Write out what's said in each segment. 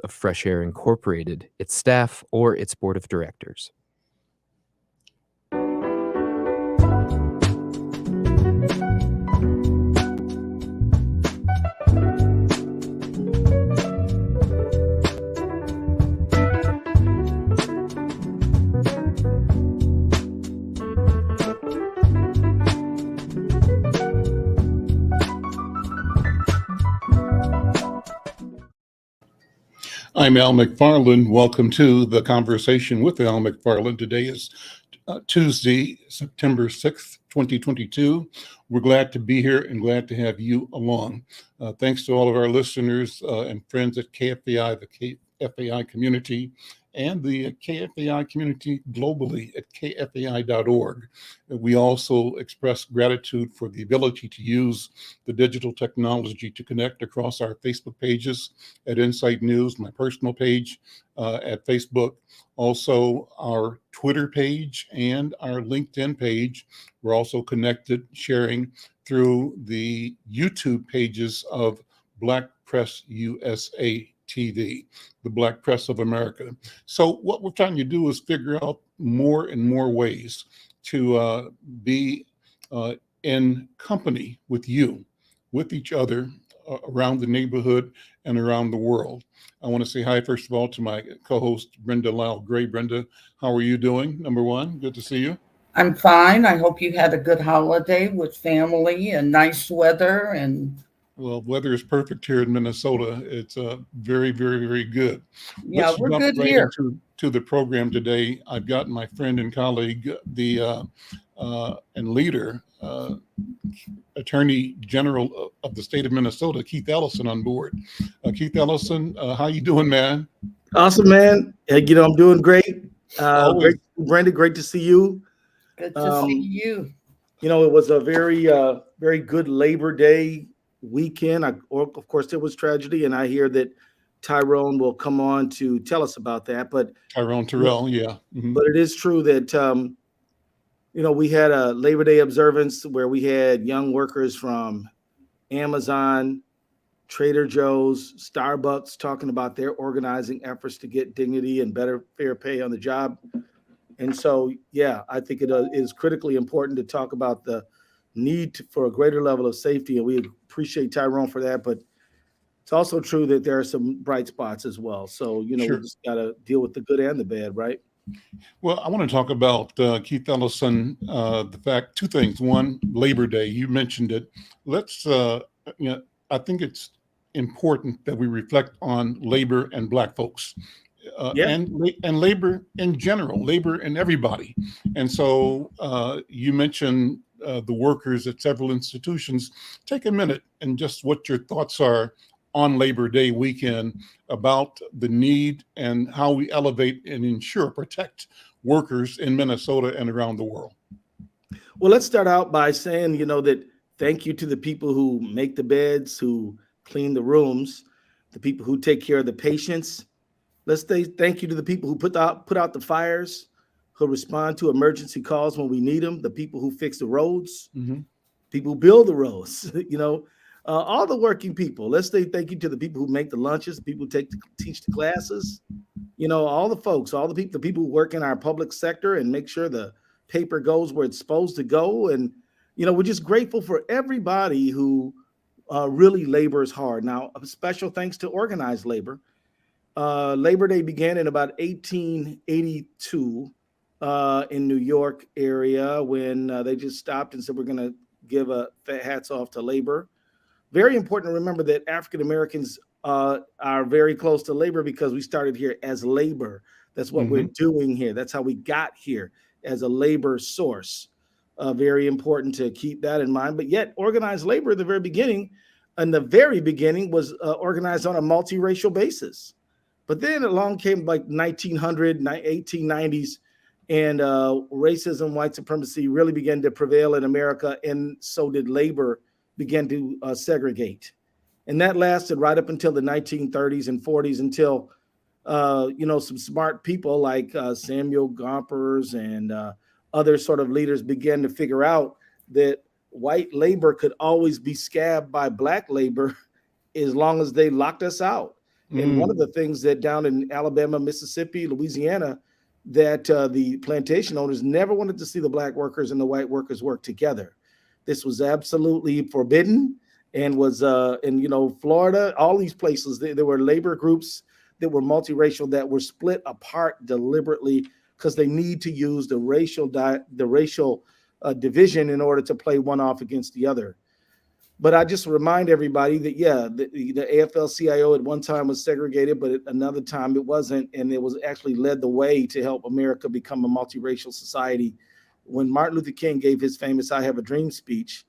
of Fresh Air Incorporated, its staff, or its board of directors. I'm Al McFarlane. Welcome to the conversation with Al McFarlane. Today is Tuesday, September 6th, 2022. We're glad to be here and glad to have you along. Thanks to all of our listeners and friends at KFAI, the KFAI community, and the KFAI community globally at kfai.org. We also express gratitude for the ability to use the digital technology to connect across our Facebook pages at Insight News, my personal page at Facebook, also our Twitter page and our LinkedIn page. We're also connected, sharing through the YouTube pages of Black Press USA TV, the Black Press of America. So what we're trying to do is figure out more and more ways to be in company with you, with each other, around the neighborhood and around the world. I want to say hi, first of all, to my co-host, Brenda Lyle-Gray. Brenda, how are you doing? Number one, good to see you. I'm fine. I hope you had a good holiday with family and nice weather. Well, weather is perfect here in Minnesota. It's very, very, very good. Yeah, Let's we're jump good right here. into the program today. I've got my friend and colleague, the and leader, Attorney General of the state of Minnesota, Keith Ellison, on board. Keith Ellison, how you doing, man? Awesome, man. I'm doing great. Always. Great, Brenda. Great to see you. Good to see you. It was a very good Labor Day weekend. Of course, there was tragedy, and I hear that Tyrone will come on to tell us about that. But Tyrone Terrell, yeah. Mm-hmm. But it is true that we had a Labor Day observance where we had young workers from Amazon, Trader Joe's, Starbucks talking about their organizing efforts to get dignity and better fair pay on the job. And so, yeah, I think it is critically important to talk about the need for a greater level of safety. And we appreciate Tyrone for that. But it's also true that there are some bright spots as well. So, Sure. We just got to deal with the good and the bad, right? Well, I want to talk about Keith Ellison, the fact, two things. One, Labor Day, you mentioned it. Let's, I think it's important that we reflect on labor and Black folks. And labor in general, labor in everybody. And so you mentioned the workers at several institutions. Take a minute and just what your thoughts are on Labor Day weekend about the need and how we elevate and protect workers in Minnesota and around the world. Well, let's start out by saying, that thank you to the people who make the beds, who clean the rooms, the people who take care of the patients. Let's say thank you to the people who put out the fires, who respond to emergency calls when we need them, the people who fix the roads, people who build the roads, all the working people. Let's say thank you to the people who make the lunches, the people who teach the classes, all the folks, all the people who work in our public sector and make sure the paper goes where it's supposed to go. And, we're just grateful for everybody who really labors hard. Now, a special thanks to organized labor. Labor Day began in about 1882 in New York area when they just stopped and said, we're going to give a hats off to labor. Very important to remember that African Americans are very close to labor because we started here as labor. That's what we're doing here. That's how we got here, as a labor source. Very important to keep that in mind. But yet organized labor in the very beginning was organized on a multiracial basis. But then along came like 1900, 1890s, and racism, white supremacy really began to prevail in America, and so did labor begin to segregate. And that lasted right up until the 1930s and 40s until, some smart people like Samuel Gompers and other sort of leaders began to figure out that white labor could always be scabbed by Black labor as long as they locked us out. And one of the things that down in Alabama, Mississippi, Louisiana, that the plantation owners never wanted to see the black workers and the white workers work together. This was absolutely forbidden, and was in Florida, all these places, there were labor groups that were multiracial that were split apart deliberately because they need to use the racial division in order to play one off against the other. But I just remind everybody that, the AFL-CIO at one time was segregated, but at another time it wasn't. And it was actually led the way to help America become a multiracial society. When Martin Luther King gave his famous I Have a Dream speech,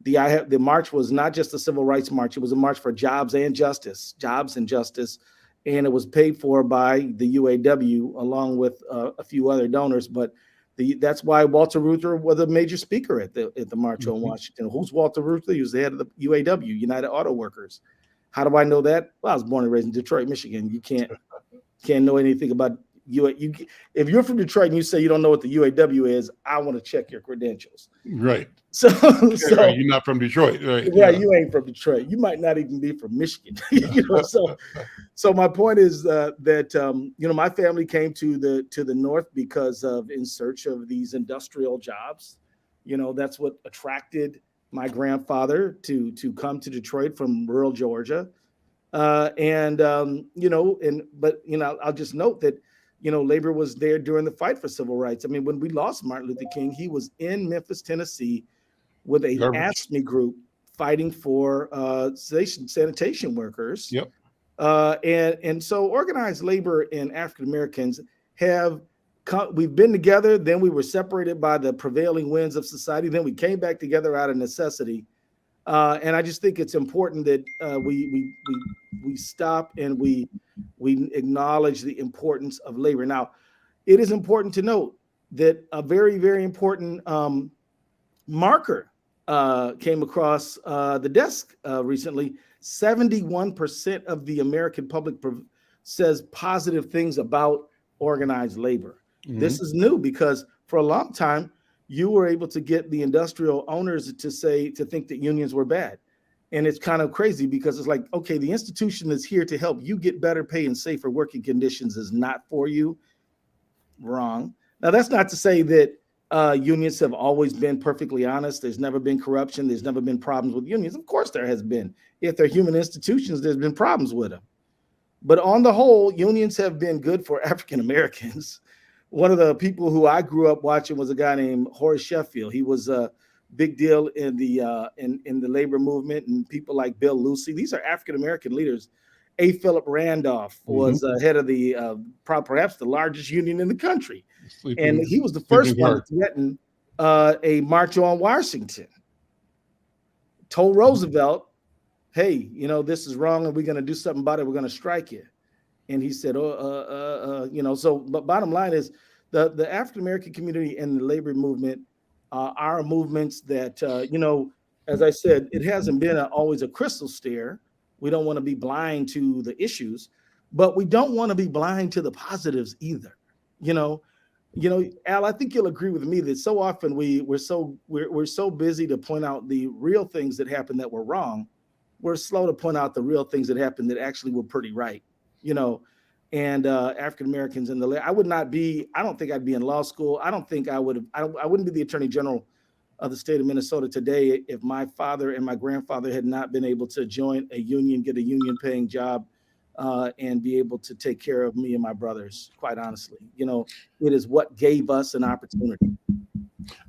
the march was not just a civil rights march. It was a march for jobs and justice. And it was paid for by the UAW along with a few other donors. But that's why Walter Reuther was a major speaker at the March on Washington. Who's Walter Reuther? He was the head of the UAW, United Auto Workers. How do I know that? Well, I was born and raised in Detroit, Michigan. You can't know anything about if you're from Detroit and you say you don't know what the UAW is, I want to check your credentials. Right. So you're not from Detroit, right? Yeah, you ain't from Detroit. You might not even be from Michigan. So my point is that my family came to the north because of in search of these industrial jobs. That's what attracted my grandfather to come to Detroit from rural Georgia. I'll just note that labor was there during the fight for civil rights. I mean, when we lost Martin Luther King, he was in Memphis, Tennessee, with a AFSCME group fighting for sanitation workers. Yep. And so organized labor and African Americans we've been together. Then we were separated by the prevailing winds of society. Then we came back together out of necessity. And I just think it's important that we stop and we acknowledge the importance of labor. Now, it is important to note that a very, very important marker came across the desk recently. 71% of the American public says positive things about organized labor. This is new because for a long time, you were able to get the industrial owners to think that unions were bad. And it's kind of crazy because it's like, okay, the institution is here to help you get better pay and safer working conditions is not for you. Wrong. Now, that's not to say that unions have always been perfectly honest. There's never been corruption. There's never been problems with unions. Of course there has been. If they're human institutions, there's been problems with them. But on the whole, unions have been good for African Americans. One of the people who I grew up watching was a guy named Horace Sheffield. He was a big deal in the labor movement, and people like Bill Lucey. These are African American leaders. A. Philip Randolph was head of the perhaps the largest union in the country, and he was the first one to threaten a march on Washington. Told Roosevelt, "Hey, this is wrong, and we're going to do something about it. We're going to strike you." And he said, but bottom line is the African-American community and the labor movement are movements that, as I said, it hasn't been always a crystal stare. We don't want to be blind to the issues, but we don't want to be blind to the positives either. Al, I think you'll agree with me that so often we're so busy to point out the real things that happened that were wrong. We're slow to point out the real things that happened that actually were pretty right. And African Americans in I don't think I'd be in law school. I wouldn't be the Attorney General of the state of Minnesota today if my father and my grandfather had not been able to join a union, get a union paying job, and be able to take care of me and my brothers, quite honestly. It is what gave us an opportunity.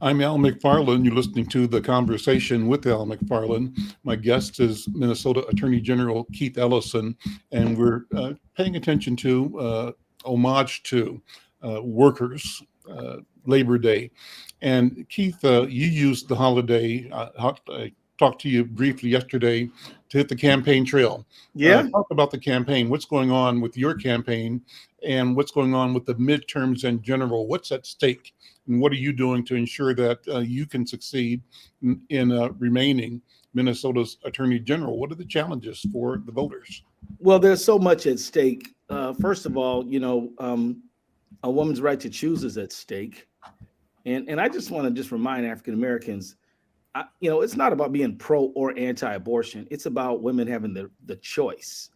I'm Al McFarlane. You're listening to The Conversation with Al McFarlane. My guest is Minnesota Attorney General Keith Ellison, and we're paying attention to homage to workers, Labor Day. And Keith, you used the holiday, I talked to you briefly yesterday, to hit the campaign trail. Yeah. Talk about the campaign. What's going on with your campaign and what's going on with the midterms in general? What's at stake? And what are you doing to ensure that you can succeed in remaining Minnesota's Attorney General? What are the challenges for the voters? Well, there's so much at stake. First of all, a woman's right to choose is at stake. And I just want to remind African Americans, it's not about being pro or anti-abortion. It's about women having the choice.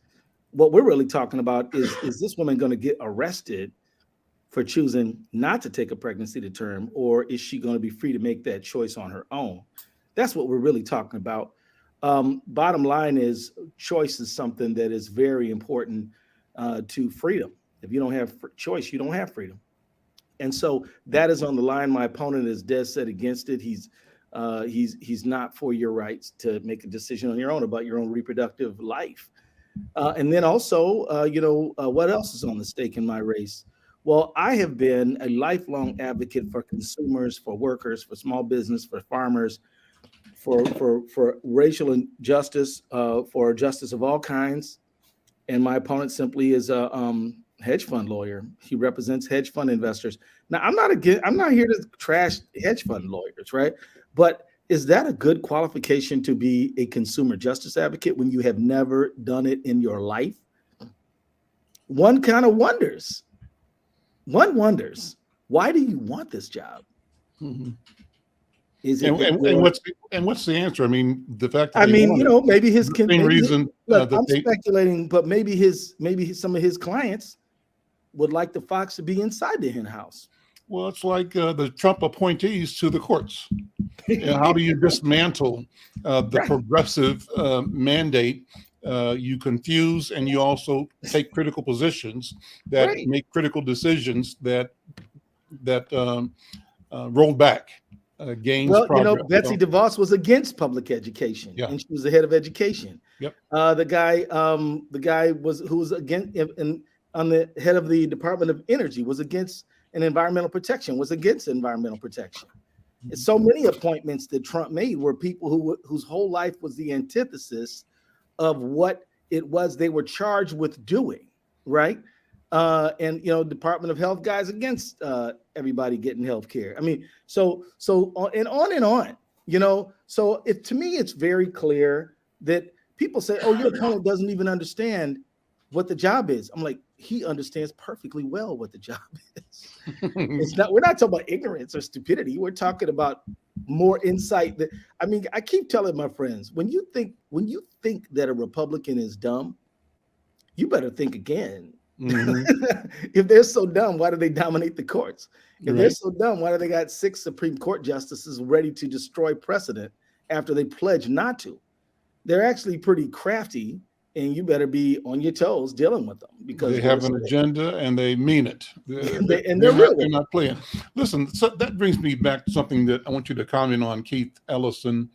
what we're really talking about is this woman going to get arrested for choosing not to take a pregnancy to term, or is she going to be free to make that choice on her own? That's what we're really talking about. Bottom line is, choice is something that is very important to freedom. If you don't have choice, you don't have freedom. And so that is on the line. My opponent is dead set against it. He's not for your rights to make a decision on your own about your own reproductive life. And then also, what else is on the stake in my race? Well, I have been a lifelong advocate for consumers, for workers, for small business, for farmers, for racial injustice, for justice of all kinds. And my opponent simply is a hedge fund lawyer. He represents hedge fund investors. Now, I'm not here to trash hedge fund lawyers, right? But is that a good qualification to be a consumer justice advocate when you have never done it in your life? One kind of wonders. One wonders, why do you want this job? Mm-hmm. Is it and what's the answer? I mean, the fact that maybe his reason. I'm speculating, but maybe some of his clients would like the fox to be inside the hen house. Well, it's like the Trump appointees to the courts. How do you dismantle the progressive mandate? You confuse, and you also take critical positions that make critical decisions that roll back gains. Well, Betsy DeVos was against public education, and she was the head of education. Yep. The guy who was against, on the head of the Department of Energy, was against environmental protection. And so many appointments that Trump made were people whose whole life was the antithesis of what it was they were charged with doing, right? Department of Health guys against everybody getting health care. I mean, so on and on. So to me, it's very clear that people say, "Oh, your opponent doesn't even understand what the job is." I'm like, he understands perfectly well what the job is. We're not talking about ignorance or stupidity. We're talking about more insight. I keep telling my friends, when you think that a Republican is dumb, you better think again. Mm-hmm. If they're so dumb, why do they dominate the courts? If they're so dumb, why do they got 6 Supreme Court justices ready to destroy precedent after they pledge not to? They're actually pretty crafty, and you better be on your toes dealing with them, because they have an agenda and they mean it. They're not playing. Listen, so that brings me back to something that I want you to comment on, Keith Ellison.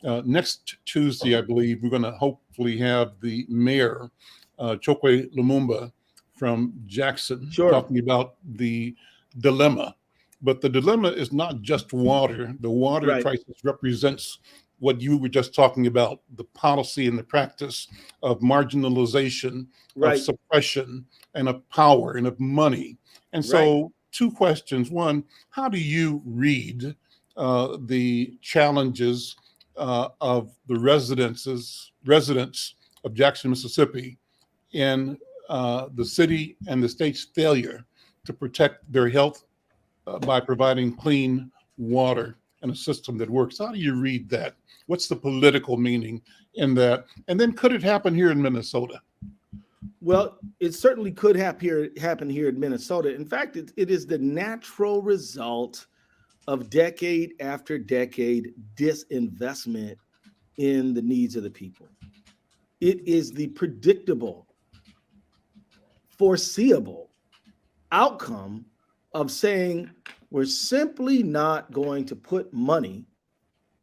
Next Tuesday, I believe, we're going to hopefully have the mayor, Chokwe Lumumba, from Jackson, talking about the dilemma. But the dilemma is not just water. The water crisis represents what you were just talking about, the policy and the practice of marginalization, of suppression, and of power, and of money. And so 2 questions. One, how do you read the challenges of the residents of Jackson, Mississippi, in the city and the state's failure to protect their health by providing clean water and a system that works? How do you read that? What's the political meaning in that? And then could it happen here in Minnesota? Well, it certainly could happen here in Minnesota. In fact, it is the natural result of decade after decade disinvestment in the needs of the people. It is the predictable, foreseeable outcome of saying we're simply not going to put money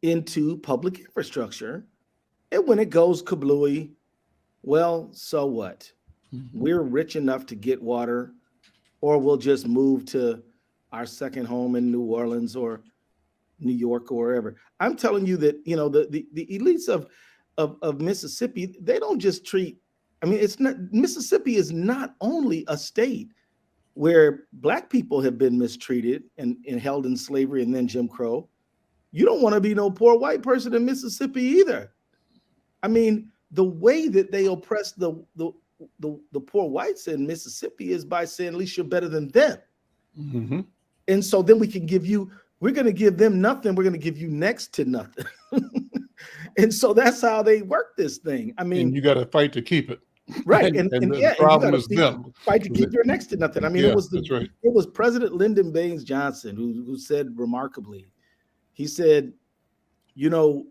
into public infrastructure. And when it goes kablooey, well, so what? Mm-hmm. We're rich enough to get water, or we'll just move to our second home in New Orleans or New York or wherever. I'm telling you that, the elites of Mississippi, they don't just treat, Mississippi is not only a state where Black people have been mistreated and held in slavery and then Jim Crow. You don't want to be no poor white person in Mississippi either. The way that they oppress the poor whites in Mississippi is by saying, at least you're better than them. Mm-hmm. And so then we're going to give them nothing. We're going to give you next to nothing. And so that's how they work this thing. And you got to fight to keep it. Right. And And the yeah, and you problem got is to them. fight to keep your next to nothing. I mean, Yeah, it was that's right. it was President Lyndon Baines Johnson who said remarkably, he said, you know,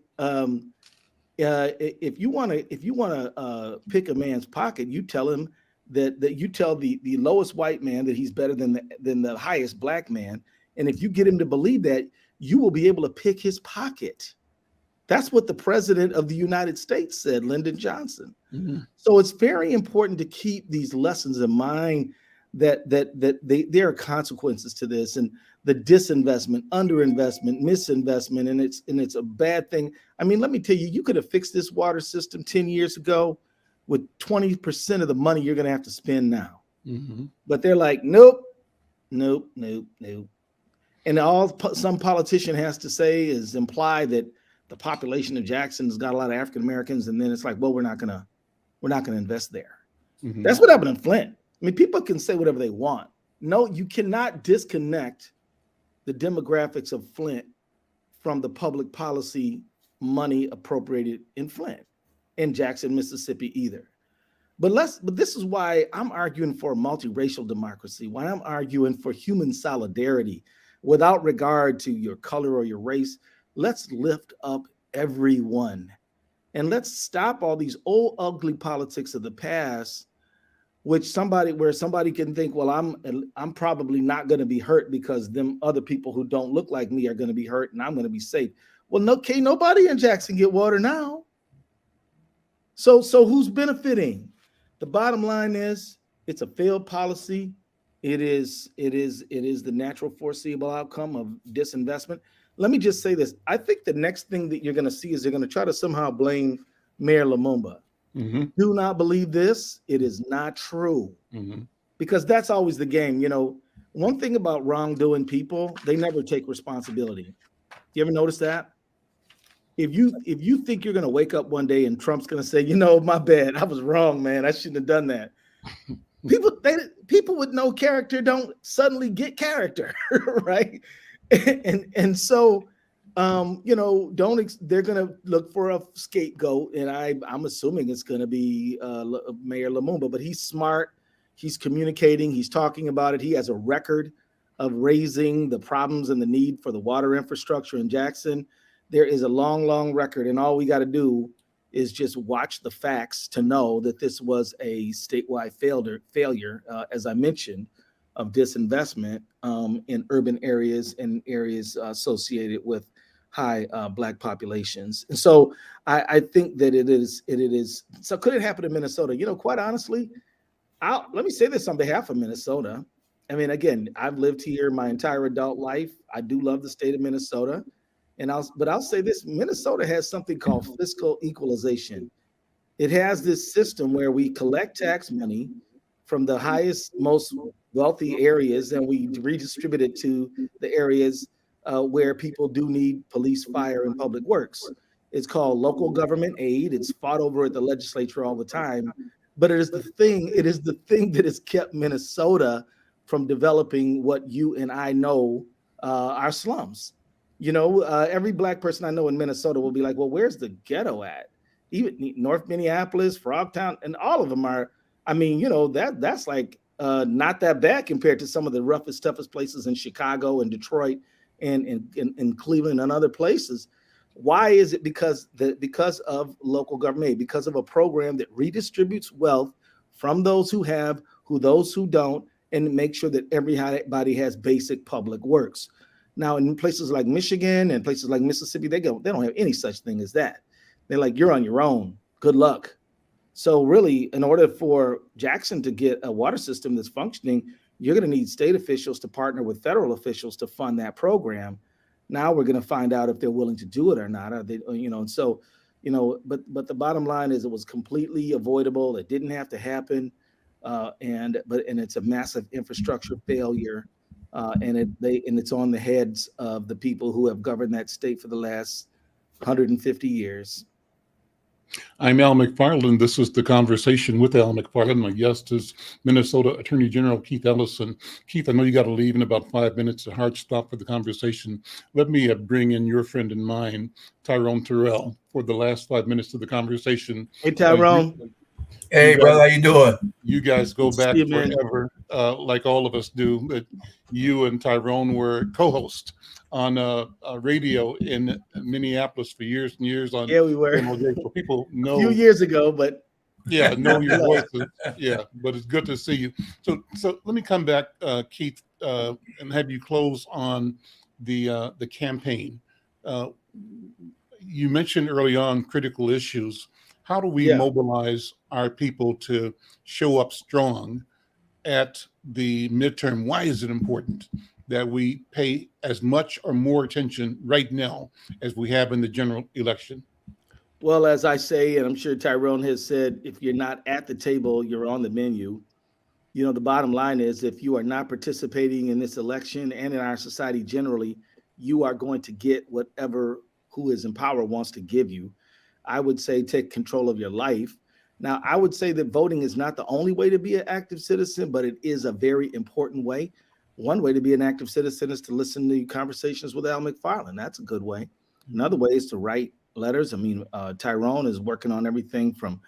if you want to pick a man's pocket, you tell him that you tell the lowest white man that he's better than the highest black man, and if you get him to believe that, you will be able to pick his pocket. That's what the president of the United States said, Lyndon Johnson. Mm-hmm. So it's very important to keep these lessons in mind that there are consequences to this, and the disinvestment, underinvestment, misinvestment, and it's a bad thing. I mean, let me tell you, you could have fixed this water system 10 years ago with 20% of the money you're going to have to spend now. Mm-hmm. But they're like, nope, nope, nope, nope. And all some politician has to say is imply that the population of Jackson has got a lot of African Americans, and then it's like, well, we're not gonna invest there. Mm-hmm. That's what happened in Flint. I mean, people can say whatever they want. No, you cannot disconnect the demographics of Flint from the public policy money appropriated in Flint and Jackson, Mississippi either. But this is why I'm arguing for a multiracial democracy, why I'm arguing for human solidarity without regard to your color or your race. Let's lift up everyone, and let's stop all these old ugly politics of the past, where somebody can think, well, I'm probably not going to be hurt because them other people who don't look like me are going to be hurt, and I'm going to be safe. Well, no, can't nobody in Jackson get water now. So who's benefiting? The bottom line is it's a failed policy. It is the natural foreseeable outcome of disinvestment. Let me just say this. I think the next thing that you're going to see is they're going to try to somehow blame Mayor Lumumba. Mm-hmm. Do not believe this. It is not true. Mm-hmm. Because that's always the game. You know, one thing about wrongdoing people, they never take responsibility. You ever notice that? If you think you're going to wake up one day and Trump's going to say, you know, my bad, I was wrong, man, I shouldn't have done that. People with no character don't suddenly get character, right? And so, you know, they're going to look for a scapegoat, and I'm assuming it's going to be Mayor Lumumba. But he's smart, he's communicating, he's talking about it. He has a record of raising the problems and the need for the water infrastructure in Jackson. There is a long, long record, and all we got to do is just watch the facts to know that this was a statewide failure, as I mentioned, of disinvestment in urban areas and areas associated with high Black populations. And so I think that it is. So could it happen in Minnesota? You know, quite honestly, let me say this on behalf of Minnesota. I mean, again, I've lived here my entire adult life. I do love the state of Minnesota. But I'll say this: Minnesota has something called fiscal equalization. It has this system where we collect tax money from the highest, most wealthy areas, and we redistribute it to the areas where people do need police, fire, and public works. It's called local government aid. It's fought over at the legislature all the time, but it is the thing that has kept Minnesota from developing what you and I know are slums. You know, every Black person I know in Minnesota will be like, well, where's the ghetto at? Even North Minneapolis, Frogtown, and all of them are, I mean, you know, that's like not that bad compared to some of the roughest, toughest places in Chicago and Detroit and in Cleveland and other places. Why is it? Because of local government aid, because of a program that redistributes wealth from those who have, those who don't, and make sure that everybody has basic public works. Now, in places like Michigan and places like Mississippi, they don't have any such thing as that. They're like, you're on your own. Good luck. So really, in order for Jackson to get a water system that's functioning, you're going to need state officials to partner with federal officials to fund that program. Now we're going to find out if they're willing to do it or not. Are they, you know, and so, you know, but the bottom line is it was completely avoidable. It didn't have to happen. And it's a massive infrastructure failure. And it's on the heads of the people who have governed that state for the last 150 years. I'm Al McFarlane. This is The Conversation with Al McFarlane. My guest is Minnesota Attorney General Keith Ellison. Keith, I know you got to leave in about 5 minutes, a hard stop for the conversation. Let me bring in your friend and mine, Tyrone Terrell, for the last 5 minutes of the conversation. Hey, Tyrone. Hey, brother, how you doing? You guys go Good to back see you, man. forever, like all of us do. But you and Tyrone were co-hosts on radio in Minneapolis for years and years on Yeah, we were KMOJ. So people a few know, years ago, but know your voices. Yeah, but it's good to see you. So let me come back, Keith, and have you close on the campaign. You mentioned early on critical issues. How do we yeah. mobilize our people to show up strong at the midterm? Why is it important that we pay as much or more attention right now as we have in the general election? Well, as I say, and I'm sure Tyrone has said, if you're not at the table, you're on the menu. You know, the bottom line is if you are not participating in this election and in our society generally, you are going to get whatever who is in power wants to give you. I would say take control of your life. Now, I would say that voting is not the only way to be an active citizen, but it is a very important way. One way to be an active citizen is to listen to conversations with Al McFarlane. That's a good way. Another way is to write letters. I mean, Tyrone is working on everything from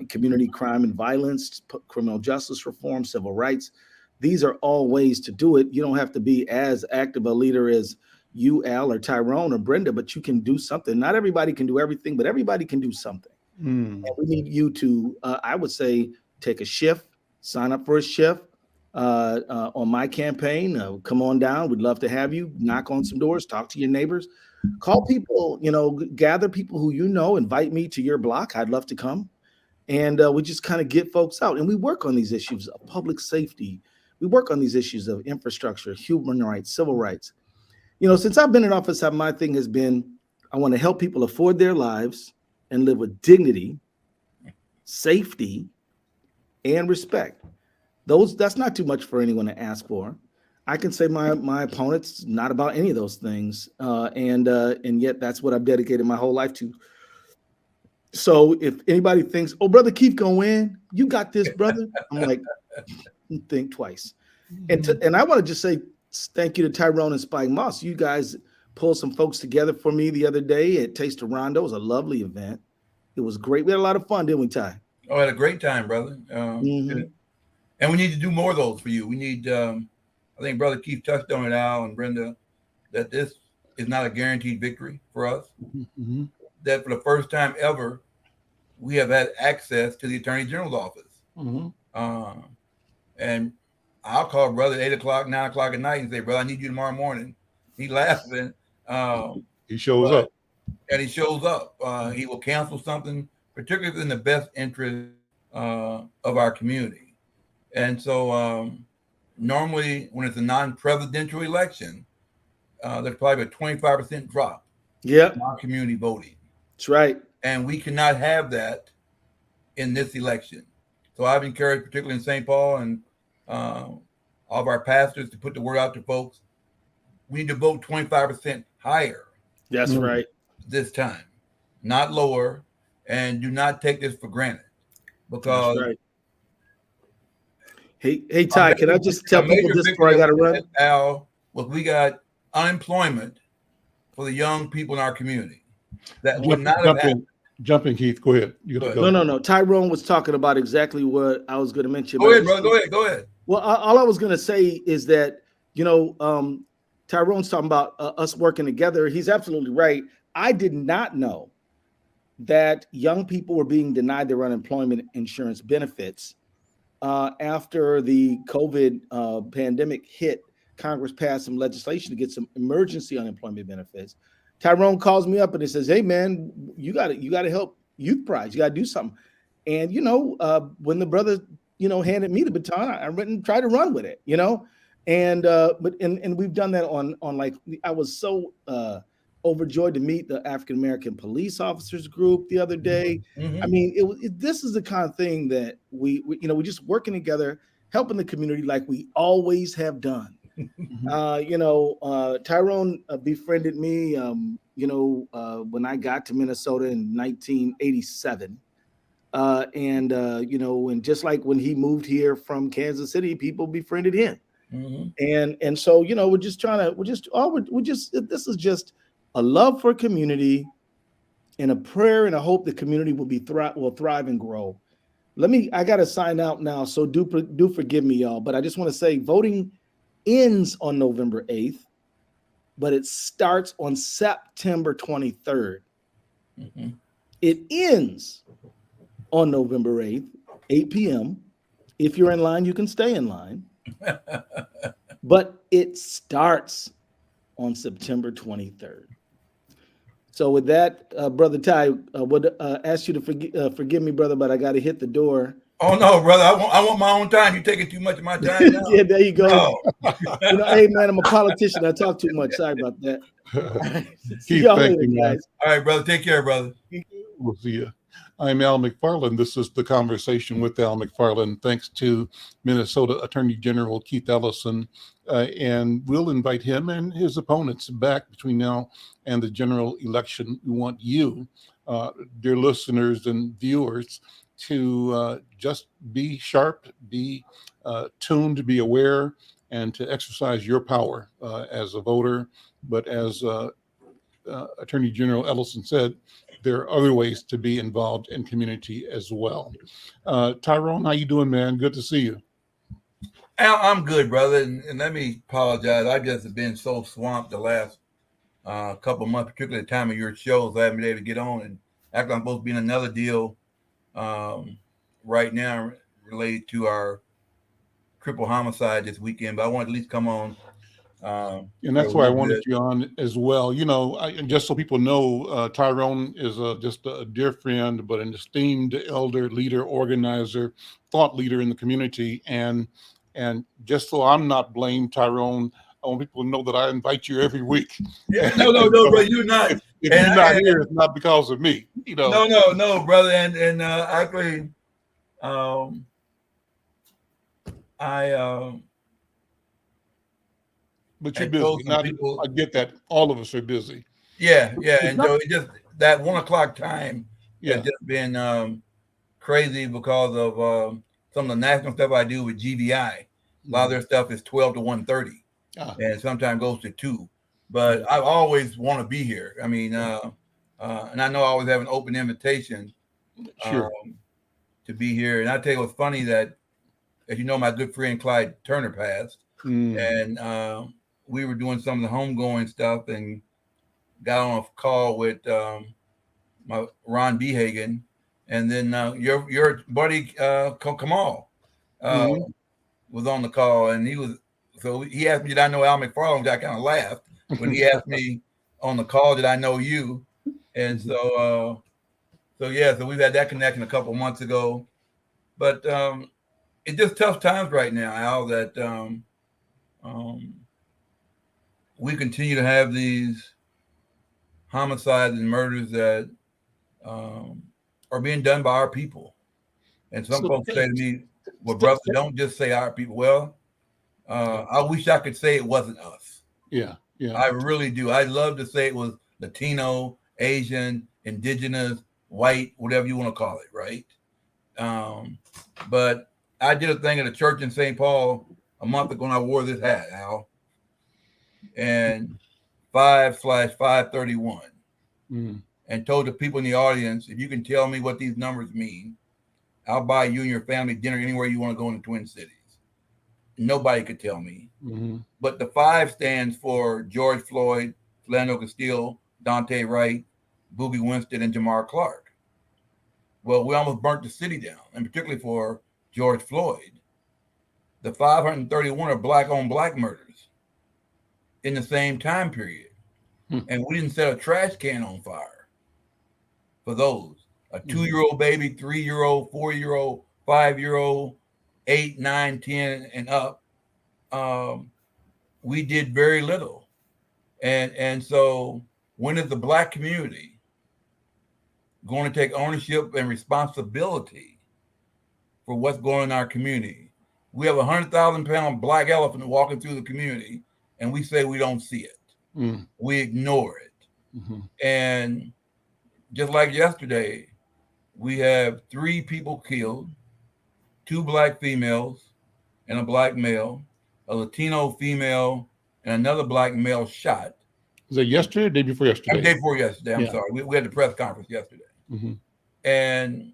community crime and violence, criminal justice reform, civil rights. These are all ways to do it. You don't have to be as active a leader as you, Al, or Tyrone or Brenda, but you can do something. Not everybody can do everything, but everybody can do something. And we need you to, I would say, take a shift, sign up for a shift on my campaign. Come on down. We'd love to have you. Knock on some doors, talk to your neighbors, call people, gather people who invite me to your block. I'd love to come. And we just kind of get folks out. And we work on these issues of public safety. We work on these issues of infrastructure, human rights, civil rights. Since I've been in office, my thing has been, I want to help people afford their lives and live with dignity, safety, and respect. That's not too much for anyone to ask for. I can say my opponent's not about any of those things, and yet that's what I've dedicated my whole life to. So if anybody thinks, "Oh, brother Keith gonna win, you got this, brother," I'm like, think twice. And I want to just say thank you to Tyrone and Spike Moss. You guys pulled some folks together for me the other day at Taste of Rondo. It was a lovely event. It was great. We had a lot of fun, didn't we, Ty? Oh, I had a great time, brother. And we need to do more of those for you. We need, I think Brother Keith touched on it, Al and Brenda, that this is not a guaranteed victory for us. Mm-hmm. That for the first time ever, we have had access to the Attorney General's office. Mm-hmm. And I'll call brother at 8 o'clock, 9 o'clock at night and say, "Brother, I need you tomorrow morning." He laughing. He shows up. And he shows up. He will cancel something, particularly in the best interest of our community. And so normally when it's a non-presidential election, there's probably a 25% drop in our community voting. That's right. And we cannot have that in this election. So I've encouraged, particularly in St. Paul and all of our pastors, to put the word out to folks. We need to vote 25% higher. That's right. This time, not lower, and do not take this for granted. Because that's right. Hey, Ty, can I just tell people this before I got to run? Al, well, we got unemployment for the young people in our community. That would not have happened. Jumping, Keith, go ahead. No. Tyrone was talking about exactly what I was going to mention. Go ahead, brother. Go ahead. Well, all I was going to say is that, Tyrone's talking about us working together. He's absolutely right. I did not know that young people were being denied their unemployment insurance benefits after the COVID pandemic hit. Congress passed some legislation to get some emergency unemployment benefits. Tyrone calls me up and he says, "Hey man, you got to help Youth Prize. You got to do something." And when the brother handed me the baton, I went and tried to run with it. And we've done that on like, I was so overjoyed to meet the African American police officers group the other day. Mm-hmm. I mean, this is the kind of thing that we're just working together, helping the community like we always have done. Tyrone befriended me, when I got to Minnesota in 1987. And just like when he moved here from Kansas City, people befriended him. Mm-hmm. And so, this is just a love for community and a prayer and a hope the community will thrive and grow. I got to sign out now. So do forgive me, y'all. But I just want to say voting ends on November 8th, but it starts on September 23rd. Mm-hmm. It ends on November 8th, 8 p.m. If you're in line, you can stay in line. But it starts on September 23rd. So with that, Brother Ty, would ask you to forgive me, brother, but I got to hit the door. Oh no, brother! I want my own time. You're taking too much of my time now. Yeah, there you go. No. Hey man, I'm a politician. I talk too much. Sorry about that. See Keith, y'all thank later, you, man. guys. All right, brother. Take care, brother. We'll see you. I'm Al McFarlane. This is The Conversation with Al McFarlane. Thanks to Minnesota Attorney General Keith Ellison. And we'll invite him and his opponents back between now and the general election. We want you, dear listeners and viewers, to just be sharp, be tuned, be aware, and to exercise your power as a voter. But as Attorney General Ellison said, there are other ways to be involved in community as well. Tyrone, how you doing, man? Good to see you. Al, I'm good, brother. And let me apologize. I just have been so swamped the last couple of months, particularly the time of your shows. I haven't been able to get on, and actually I'm supposed to be in another deal right now related to our triple homicide this weekend. But I want to at least come on. And that's why I wanted you on as well. You know, just so people know, Tyrone is just a dear friend, but an esteemed elder, leader, organizer, thought leader in the community. And just so I'm not blamed, Tyrone, I want people to know that I invite you every week. Yeah, no, bro, you're not. If you're not here, it's not because of me. You know. No, brother. And actually, But you're busy. I get that. All of us are busy. Yeah. And so it just that 1 o'clock time has just been crazy because of some of the national stuff I do with GVI. A lot of their stuff is 12 to 1:30, and sometimes goes to 2. But I always want to be here. I mean, and I know I always have an open invitation to be here. And I tell you what's funny that, as you know, my good friend Clyde Turner passed, and we were doing some of the homegoing stuff and got on a call with my Ron Behagen, and then your buddy Kamal was on the call, and he asked me, did I know Al McFarlane? I kind of laughed when he asked me on the call, did I know you? And so we've had that connection a couple months ago, but it's just tough times right now, Al, that we continue to have these homicides and murders that are being done by our people. And some folks say to me, well, brother, don't just say our people. Well, I wish I could say it wasn't us. Yeah. I really do. I'd love to say it was Latino, Asian, indigenous, white, whatever you want to call it, right? But I did a thing at a church in St. Paul a month ago, and I wore this hat, Al. And 5/531, and told the people in the audience, if you can tell me what these numbers mean, I'll buy you and your family dinner anywhere you want to go in the Twin Cities. Nobody could tell me. But the 5 stands for George Floyd, Philando Castile, Dante Wright, Boogie Winston, and Jamar Clark. Well, we almost burnt the city down, and particularly for George Floyd. The 531 are black-on black murders in the same time period. And we didn't set a trash can on fire for those. A 2-year-old baby, 3-year-old, 4-year-old, 5-year-old, 8, 9, 10, and up. We did very little. And so when is the Black community going to take ownership and responsibility for what's going on in our community? We have a 100,000-pound black elephant walking through the community, and we say we don't see it. We ignore it. And just like yesterday, we have 3 people killed, 2 black females and a black male, a Latino female, and another black male shot. Was that yesterday or the day before yesterday? The day before yesterday. I'm sorry. We had the press conference yesterday. And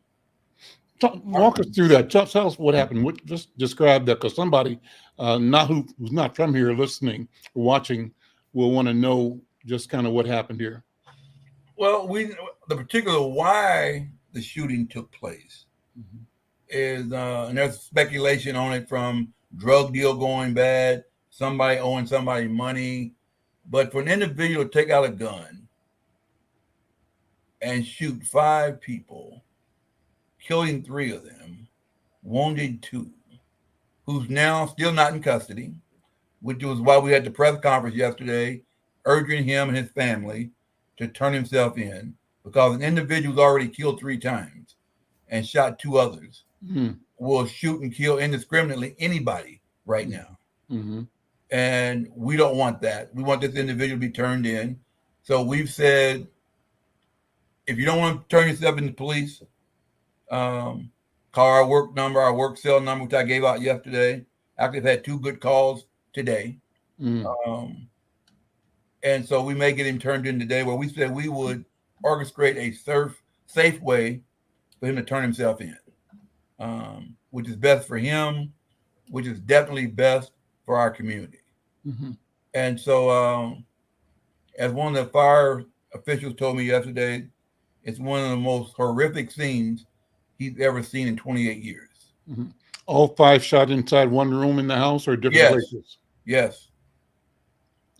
Walk us through that. Tell us what happened. Just describe that, because somebody who's not from here listening or watching will want to know just kind of what happened here. Well, the particular why the shooting took place is, and there's speculation on it, from drug deal going bad, somebody owing somebody money. But for an individual to take out a gun and shoot 5 people, killing 3 of them, wounded 2, who's now still not in custody, which was why we had the press conference yesterday, urging him and his family to turn himself in, because an individual's already killed 3 times and shot 2 others will shoot and kill indiscriminately anybody right now. And we don't want that. We want this individual to be turned in. So we've said, if you don't want to turn yourself into police, call our work number, our work cell number, which I gave out yesterday. Actually, I've had 2 good calls today. And so we may get him turned in today, where we said we would orchestrate a safe way for him to turn himself in, which is best for him, which is definitely best for our community. And so as one of the fire officials told me yesterday, it's one of the most horrific scenes he's ever seen in 28 years. All 5 shot inside one room in the house, or different places? Yes.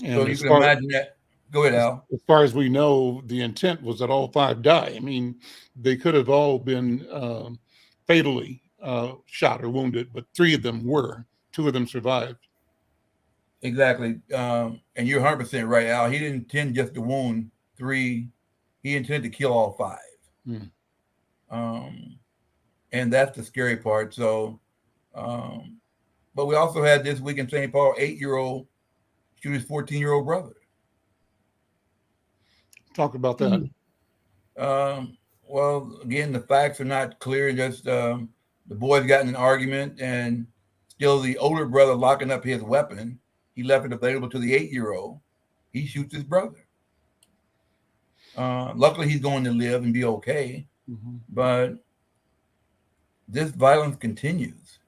And so you can imagine that. Go ahead, Al. As far as we know, the intent was that all 5 die. I mean, they could have all been fatally shot or wounded, but 3 of them were. 2 of them survived. Exactly. And you're 100% right, Al. He didn't intend just to wound 3. He intended to kill all 5. And that's the scary part. So, but we also had this week in St. Paul, 8-year-old shoot his 14-year-old brother. Talk about that. Well, again, the facts are not clear. Just the boys got in an argument, and still the older brother locking up his weapon. He left it available to the 8-year-old. He shoots his brother. Luckily, he's going to live and be okay. But this violence continues.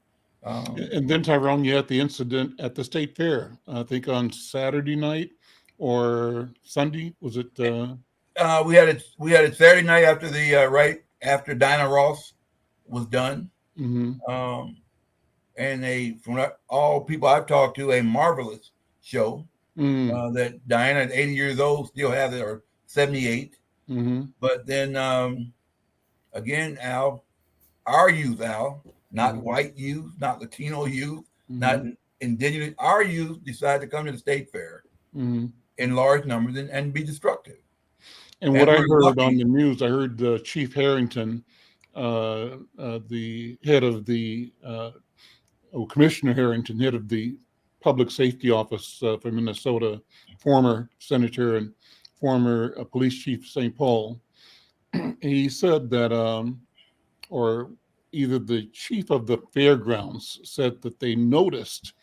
And then, Tyrone, you had the incident at the state fair, I think on Saturday night or Sunday. Was it? We had it Saturday night after the after Dinah Ross was done. And from all people I've talked to, a marvelous show. That Diana at 80 years old still has it, or 78. But then again, Al, our youth, not white youth, not Latino youth, not indigenous, our youth decided to come to the state fair in large numbers and be destructive. And what I heard on the news, I heard Chief Harrington, the head of the Commissioner Harrington, head of the Public Safety Office for Minnesota, former senator and former police chief of St. Paul. He said that, or either the chief of the fairgrounds said that they noticed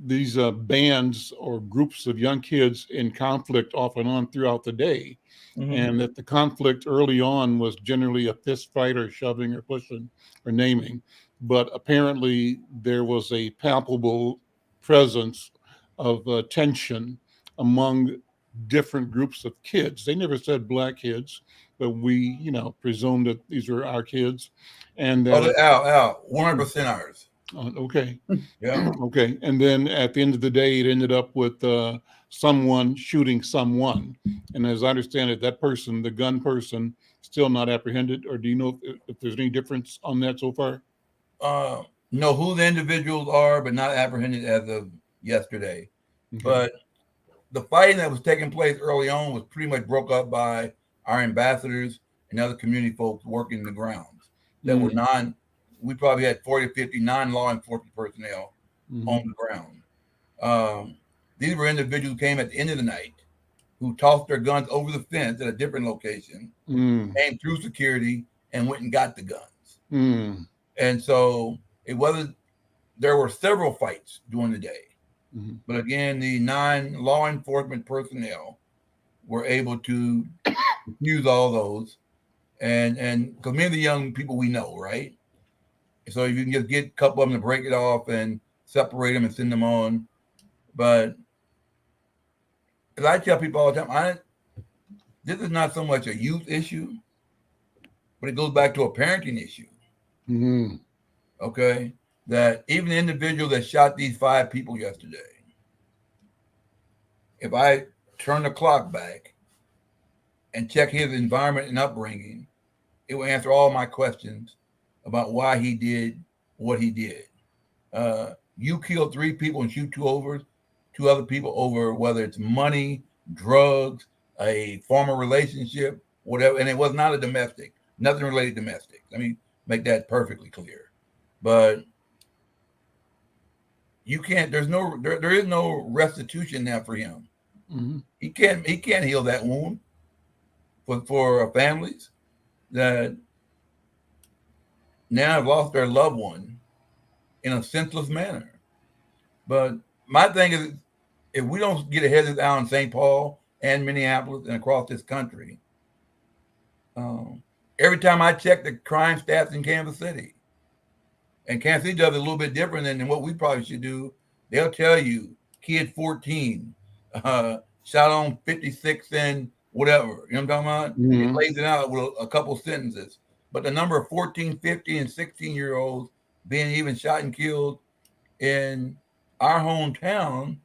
these bands or groups of young kids in conflict off and on throughout the day. And that the conflict early on was generally a fist fight or shoving or pushing or naming. But apparently there was a palpable presence of tension among different groups of kids. They never said black kids, but we, presumed that these were our kids. And Al, 100% ours. Okay. Yeah. Okay. And then at the end of the day, it ended up with someone shooting someone. And as I understand it, that person, the gun person, still not apprehended. Or do you know if there's any difference on that so far? Know who the individuals are, but not apprehended as of yesterday. But the fighting that was taking place early on was pretty much broke up by our ambassadors and other community folks working the grounds that were we probably had 40 or 50 non-law enforcement personnel on the ground. These were individuals who came at the end of the night, who tossed their guns over the fence at a different location, came through security, and went and got the guns. And so there were several fights during the day. But again, the non-law enforcement personnel were able to use all those. And because many of the young people we know, right? So if you can just get a couple of them to break it off and separate them and send them on. But as I tell people all the time, this is not so much a youth issue, but it goes back to a parenting issue. Mm-hmm. Okay, that even the individual that shot these 5 people yesterday, if I turn the clock back and check his environment and upbringing, it will answer all my questions about why he did what he did. You killed 3 people and shoot 2 other people over whether it's money, drugs, a former relationship, whatever. And it was not a domestic, nothing related to domestic. Let me make that perfectly clear. But you can't, there is no restitution now for him. Mm-hmm. He can't heal that wound for families that now have lost their loved one in a senseless manner. But my thing is, if we don't get ahead of this out in St. Paul and Minneapolis and across this country, every time I check the crime stats in Kansas City, and Kansas City does it a little bit different than what we probably should do, they'll tell you kid 14 shot on 56 and whatever. You know what I'm talking about? Mm-hmm. It lays it out with a couple sentences. But the number of 14, 15, and 16-year-olds being even shot and killed in our hometown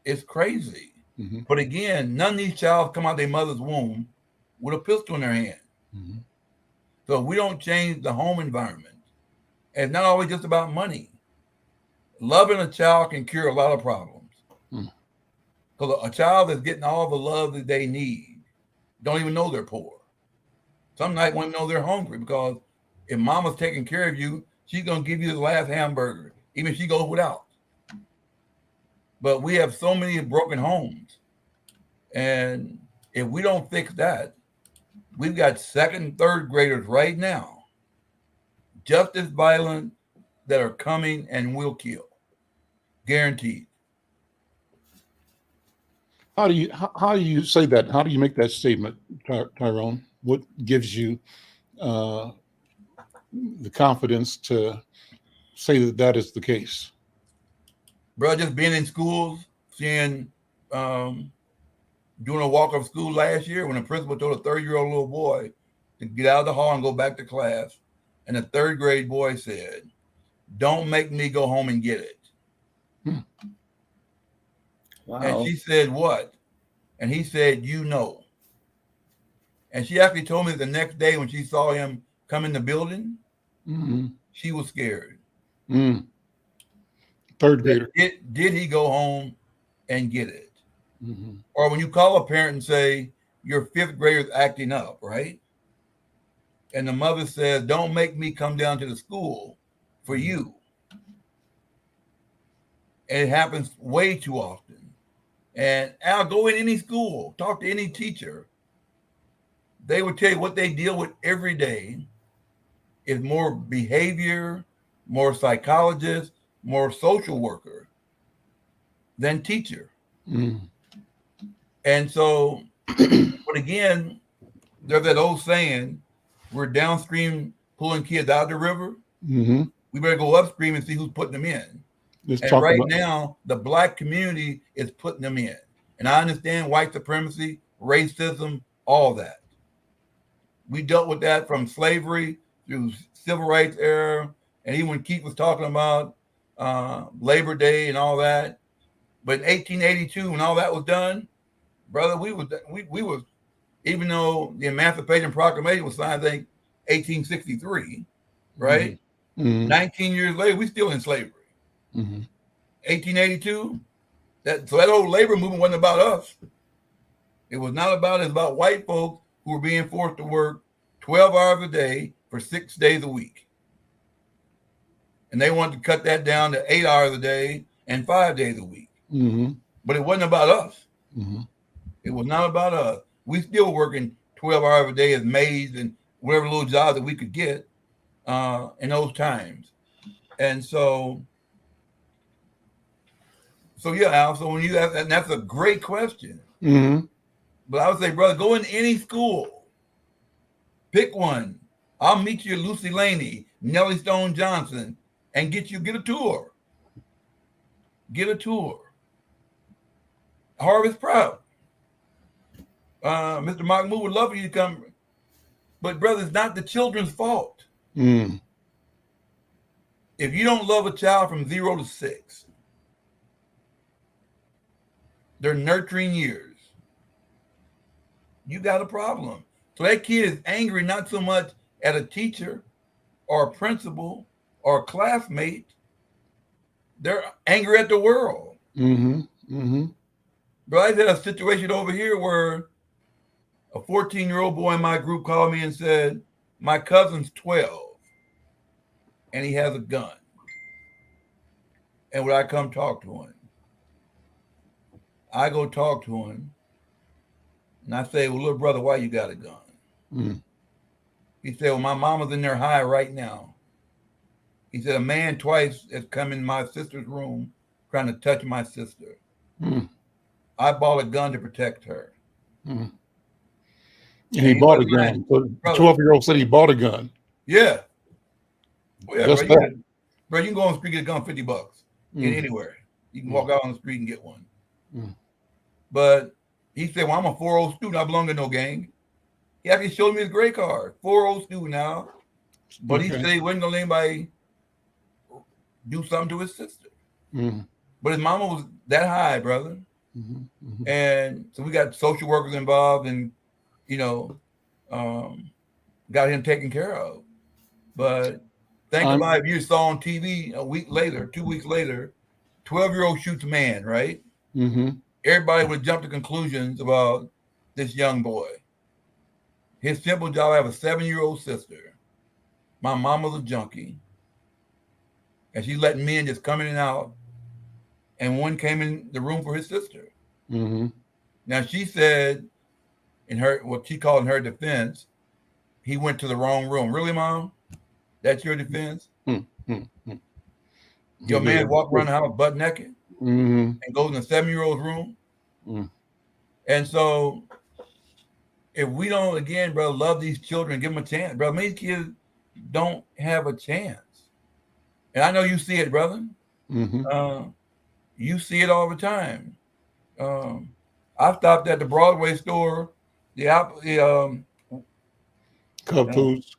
is crazy. Mm-hmm. But again, none of these children come out their mother's womb with a pistol in their hand. Mm-hmm. So if we don't change the home environment, and it's not always just about money. Loving a child can cure a lot of problems. Because a child that's getting all the love that they need don't even know they're poor. Some night won't even know they're hungry, because if mama's taking care of you, she's going to give you the last hamburger, even if she goes without. But we have so many broken homes. And if we don't fix that, we've got 2nd and 3rd graders right now, just as violent, that are coming and will kill. Guaranteed. How do you say that? How do you make that statement, Tyrone? What gives you the confidence to say that is the case? Bro, just being in schools, seeing, doing a walk of school last year when the principal told a 30-year-old little boy to get out of the hall and go back to class. And the 3rd grade boy said, "Don't make me go home and get it." Wow. And she said, "What?" And he said, "You know." And she actually told me the next day when she saw him come in the building, Mm-hmm. she was scared. 3rd grader. Did he go home and get it? Mm-hmm. Or when you call a parent and say, your 5th grader's acting up, right? And the mother says, "Don't make me come down to the school for you." And it happens way too often. And I'll go in any school, talk to any teacher. They would tell you what they deal with every day is more behavior, more psychologist, more social worker than teacher. Mm-hmm. And so, but again, there's that old saying, we're downstream pulling kids out of the river. Mm-hmm. We better go upstream and see who's putting them in. Let's And talk right about now, the Black community is putting them in. And I understand white supremacy, racism, all that. We dealt with that from slavery through civil rights era, and even when Keith was talking about Labor Day and all that. But in 1882, when all that was done, brother, we was, even though the Emancipation Proclamation was signed, I think, 1863, right? Mm-hmm. 19 years later, we still in slavery. Mm-hmm. 1882, that whole labor movement wasn't about us. It was not about us. It was about white folks who were being forced to work 12 hours a day for 6 days a week. And they wanted to cut that down to 8 hours a day and 5 days a week. Mm-hmm. But it wasn't about us. Mm-hmm. It was not about us. We still working 12 hours a day as maids and whatever little job that we could get in those times. And so yeah, Al, so when you ask, and that's a great question. Mm-hmm. But I would say, brother, go in any school, pick one, I'll meet you at Lucy Laney, Nellie Stone Johnson, and get a tour. Get a tour. Harvest Proud. Mr. Mahmoud would love for you to come. But brother, it's not the children's fault. Mm. If you don't love a child from 0 to 6, their nurturing years, you got a problem. So that kid is angry not so much at a teacher or a principal or a classmate. They're angry at the world. Mm-hmm. Mm-hmm. But I had a situation over here where a 14-year-old boy in my group called me and said, my cousin's 12 and he has a gun. And would I come talk to him? I go talk to him and I say, well, little brother, why you got a gun? Mm. He said, well, my mama's in there high right now. He said, a man twice has come in my sister's room trying to touch my sister. Mm. I bought a gun to protect her. Mm. And he bought a gun. So the 12-year-old said he bought a gun. Yeah. Well, yeah, Just bro, that. you can go on the street and get a gun $50 anywhere. You can walk out on the street and get one. Mm. But he said, well, I'm a 4-0 student. I belong to no gang. He actually showed me his grade card. 4-0 student now. But he said he wasn't going to let anybody do something to his sister. Mm. But his mama was that high, brother. Mm-hmm. Mm-hmm. And so we got social workers involved and, got him taken care of. But think about if you saw on TV a week later, 2 weeks later, 12-year-old shoots man, right? Mm-hmm. Everybody would jump to conclusions about this young boy. His simple job, I have a 7-year-old sister. My mama's a junkie. And she let men just come in and out. And one came in the room for his sister. Mm-hmm. Now she said in what she called in her defense, he went to the wrong room. Really, Mom? That's your defense? Mm-hmm. Your man walked around the house butt naked and goes in a 7-year-old's room. Mm. And so if we don't, again, bro, love these children, give them a chance, bro. Many kids don't have a chance. And I know you see it, brother. Mm-hmm. You see it all the time. I stopped at the Broadway store, Cub Foods.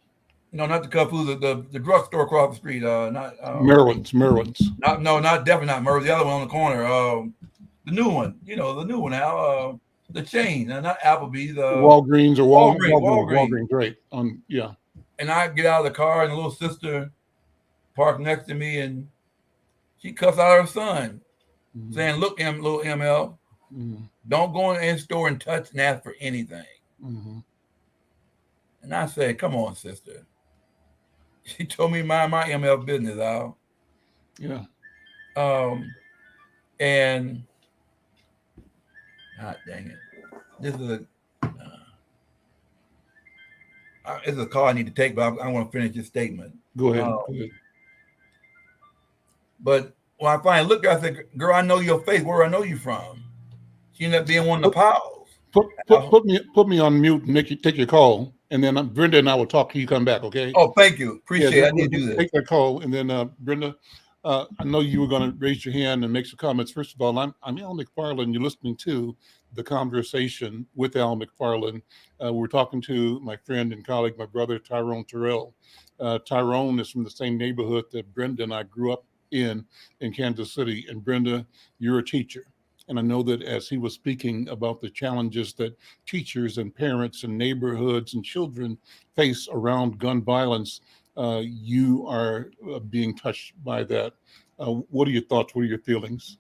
No, not the Cub Foods, the drugstore across the street. Merwin's. Not definitely not Merv's. The other one on the corner. The new one. The new one now. The chain, not Applebee's. Walgreens or Walgreens. Right. Yeah. And I get out of the car and the little sister parked next to me and she cussed out her son, saying, "Look, little ML, don't go in the store and touch and ask for anything." Mm-hmm. And I said, "Come on, sister." She told me mind my ML business, Al. Yeah. And God dang it, this is a call I need to take, but I want to finish this statement. Go ahead. But when I finally looked at her, I said, "Girl, I know your face. Where do I know you from?" She ended up being one of the pals. Put me on mute and take your call, and then Brenda and I will talk to you. Come back, okay? Oh, thank you. Appreciate it. I need to do this. Take that call, and then Brenda, I know you were going to raise your hand and make some comments. First of all, I'm Al McFarlane. You're listening to The Conversation with Al McFarlane. We're talking to my friend and colleague, my brother, Tyrone Terrell. Tyrone is from the same neighborhood that Brenda and I grew up in Kansas City. And Brenda, you're a teacher. And I know that as he was speaking about the challenges that teachers and parents and neighborhoods and children face around gun violence, you are being touched by that. What are your thoughts? What are your feelings?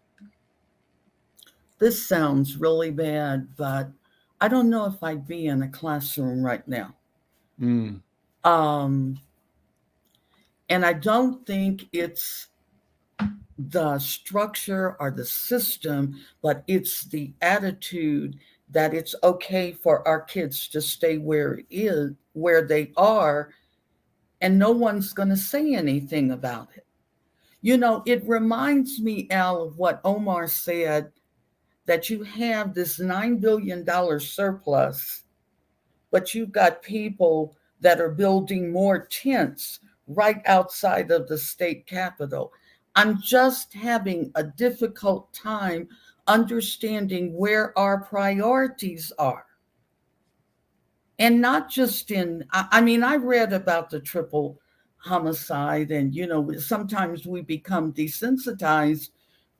This sounds really bad, but I don't know if I'd be in a classroom right now. Mm. And I don't think it's the structure or the system, but it's the attitude that it's okay for our kids to stay where they are, and no one's going to say anything about it. It reminds me, Al, of what Omar said, that you have this $9 billion surplus, but you've got people that are building more tents right outside of the state capitol. I'm just having a difficult time understanding where our priorities are. And not just I mean, I read about the triple homicide, and, sometimes we become desensitized,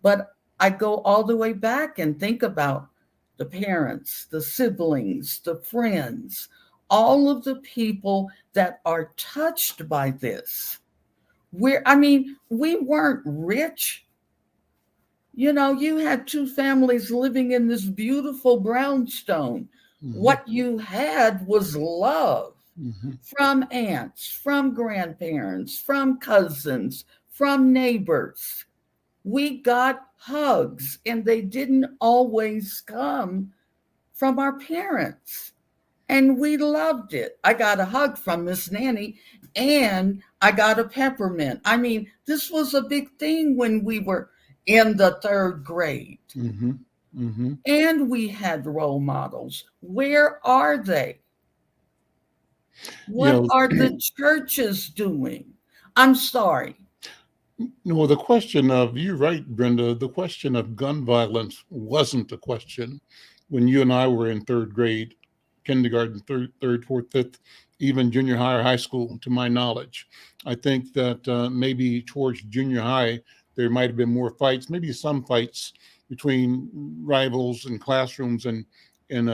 but I go all the way back and think about the parents, the siblings, the friends, all of the people that are touched by this. I mean, we weren't rich. You had two families living in this beautiful brownstone. What you had was love from aunts, from grandparents, from cousins, from neighbors. We got hugs, and they didn't always come from our parents. And we loved it. I got a hug from Miss Nanny, and I got a peppermint. I mean, this was a big thing when we were in the third grade. And we had role models. Where are they? What are the churches doing? I'm sorry. No, you're right, Brenda, the question of gun violence wasn't a question when you and I were in third grade, kindergarten, third, fourth, fifth, even junior high or high school, to my knowledge. I think that maybe towards junior high, there might have been more fights, maybe some fights between rivals in classrooms and in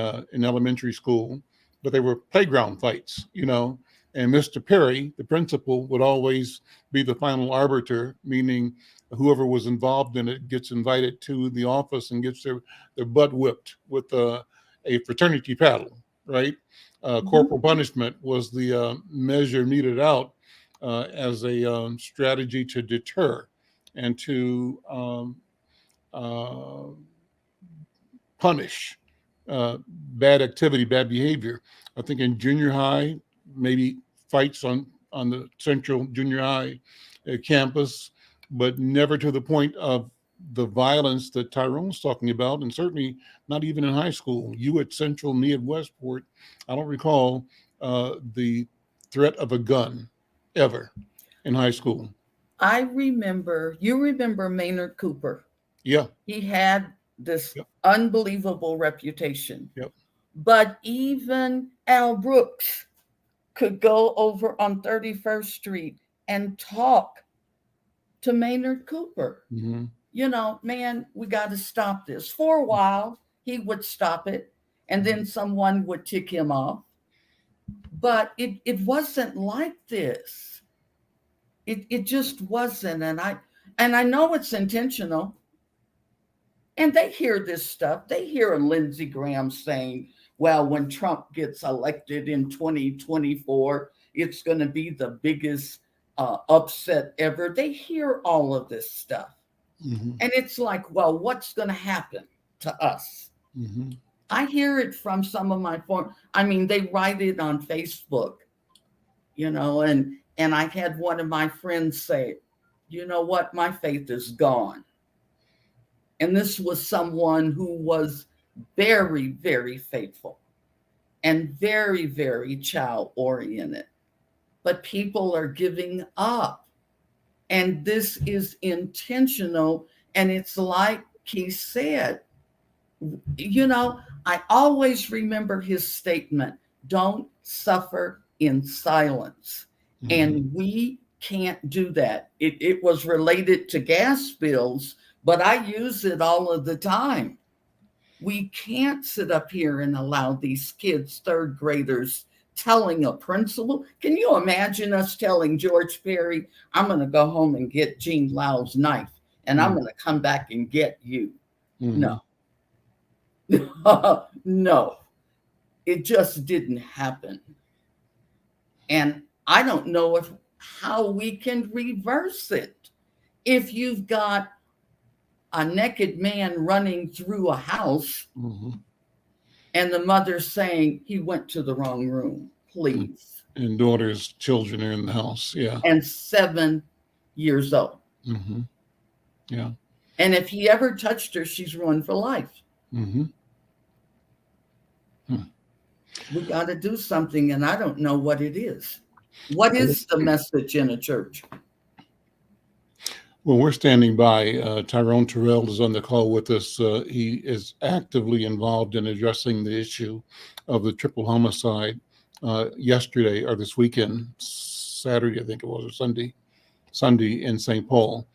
elementary school, but they were playground fights, and Mr. Perry, the principal, would always be the final arbiter, meaning whoever was involved in it gets invited to the office and gets their butt whipped with a fraternity paddle, right? Corporal punishment was the measure meted out as a strategy to deter and to punish bad activity, bad behavior. I think in junior high, maybe fights on the central junior high campus, but never to the point of the violence that Tyrone's talking about, and certainly not even in high school. You at Central, me at Westport, I don't recall the threat of a gun ever in high school. You remember Maynard Cooper. Yeah. He had this unbelievable reputation. Yep. But even Al Brooks could go over on 31st Street and talk to Maynard Cooper. Man, we got to stop this. For a while, he would stop it, and then someone would tick him off. But it wasn't like this. It just wasn't. And I know it's intentional. And they hear this stuff. They hear Lindsey Graham saying, well, when Trump gets elected in 2024, it's going to be the biggest upset ever. They hear all of this stuff. And it's like, well, what's going to happen to us? I hear it from some of my they write it on Facebook, and I had one of my friends say, you know what, my faith is gone. And this was someone who was very, very faithful and very, very child-oriented. But people are giving up. And this is intentional. And it's like he said, I always remember his statement, don't suffer in silence. And we can't do that. It was related to gas bills, but I use it all of the time. We can't sit up here and allow these kids, third graders, telling a principal. Can you imagine us telling George Perry, I'm going to go home and get Jean Lau's knife, and I'm going to come back and get you? No. No. It just didn't happen. And I don't know how we can reverse it. If you've got a naked man running through a house and the mother saying he went to the wrong room, please. And daughter's children are in the house. Yeah. And 7 years old. Yeah. And if he ever touched her, she's ruined for life. We got to do something, and I don't know what it is. What is the message in a church? Well, we're standing by. Tyrone Terrell is on the call with us. He is actively involved in addressing the issue of the triple homicide yesterday or this weekend, Saturday, I think it was, or Sunday in St. Paul.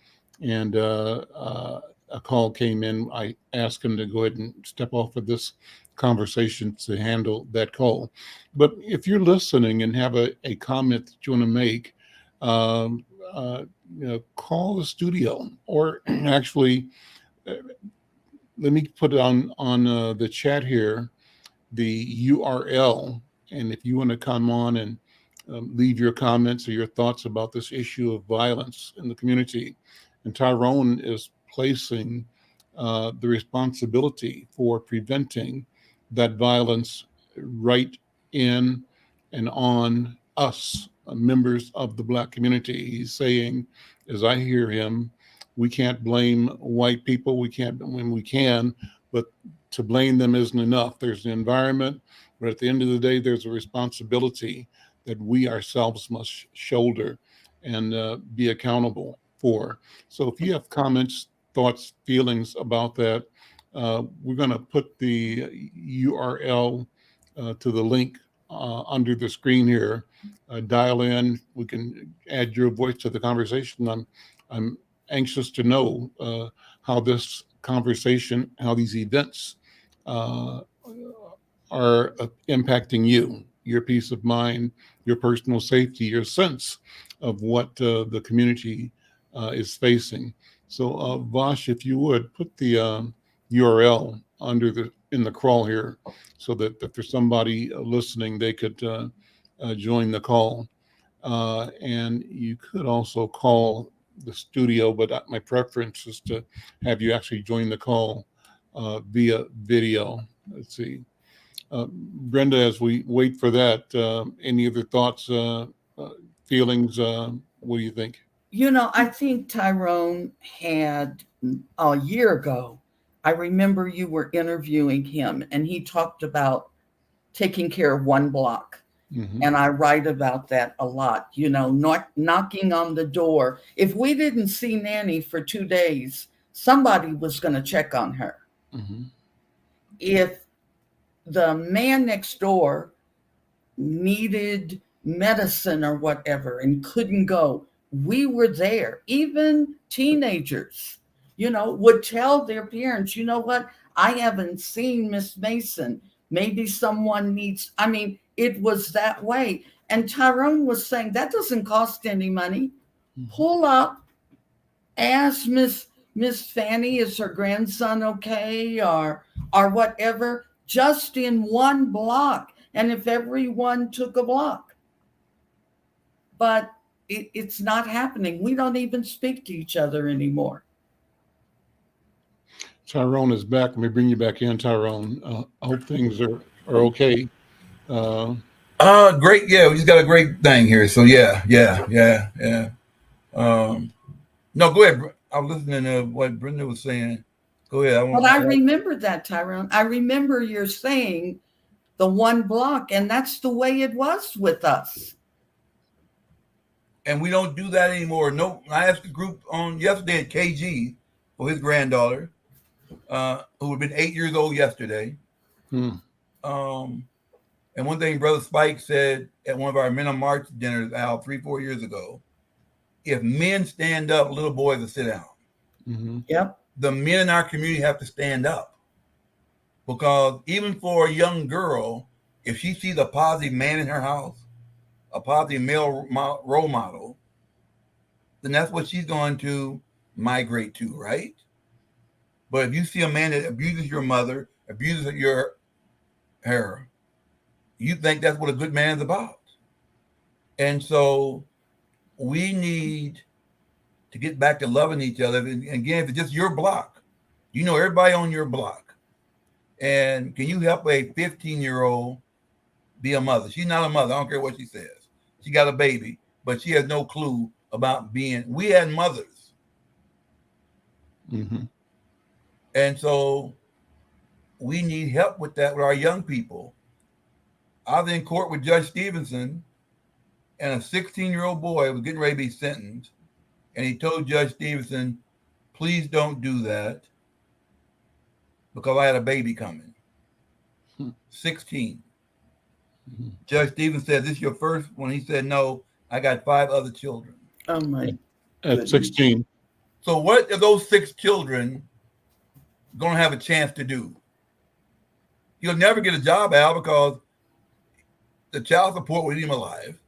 And a call came in. I asked him to go ahead and step off of this conversation to handle that call. But if you're listening and have a comment that you want to make, call the studio, or actually, let me put it on the chat here, the URL. And if you want to come on and leave your comments or your thoughts about this issue of violence in the community. And Tyrone is placing the responsibility for preventing that violence right in and on us, members of the Black community. He's saying, as I hear him, we can't blame white people. We can't, when we can, but to blame them isn't enough. There's an environment, but at the end of the day, there's a responsibility that we ourselves must shoulder and be accountable for. So if you have comments, thoughts, feelings about that, we're going to put the URL to the link under the screen here. Dial in. We can add your voice to the conversation. I'm anxious to know how this conversation, how these events are impacting you, your peace of mind, your personal safety, your sense of what the community is facing. So, Vosh, if you would put the URL in the crawl here, so that if there's somebody listening, they could join the call. And you could also call the studio, but my preference is to have you actually join the call via video. Let's see. Brenda, as we wait for that, any other thoughts, feelings? What do you think? I think Tyrone had a year ago, I remember you were interviewing him, and he talked about taking care of one block. Mm-hmm. And I write about that a lot, not knocking on the door. If we didn't see Nanny for 2 days, somebody was going to check on her. Mm-hmm. If the man next door needed medicine or whatever and couldn't go, we were there. Even teenagers, would tell their parents, you know what? I haven't seen Miss Mason. Maybe someone needs, it was that way. And Tyrone was saying that doesn't cost any money. Mm-hmm. Pull up, ask Miss Fanny, is her grandson okay, or whatever, just in one block. And if everyone took a block. But it's not happening. We don't even speak to each other anymore. Tyrone is back. Let me bring you back in, Tyrone. I hope things are okay. Great. Yeah, we just got a great thing here. So yeah. No, go ahead. I was listening to what Brenda was saying. Go ahead. But I remember that, Tyrone. I remember you're saying the one block, and that's the way it was with us. And we don't do that anymore. No, I asked the group on yesterday at KG for his granddaughter, who had been 8 years old yesterday. Hmm. And one thing Brother Spike said at one of our Men on March dinners, Al, 3-4 years ago, if men stand up, little boys will sit down. Mm-hmm. Yep. The men in our community have to stand up, because even for a young girl, if she sees a positive man in her house, a positive male role model, then that's what she's going to migrate to, right? But if you see a man that abuses your mother, abuses her, you think that's what a good man is about. And so we need to get back to loving each other. And again, if it's just your block, everybody on your block. And can you help a 15-year-old be a mother? She's not a mother. I don't care what she says. She got a baby, but she has no clue about we had mothers. Mm-hmm. And so we need help with that with our young people. I was in court with Judge Stevenson, and a 16-year-old boy was getting ready to be sentenced, and he told Judge Stevenson, please don't do that because I had a baby coming. 16. Judge Stevenson said, this is your first one? He said, no, I got 5 other children. Oh my. At 16. So what are those 6 children going to have a chance to do? He'll never get a job, Al, because the child support will eat him alive.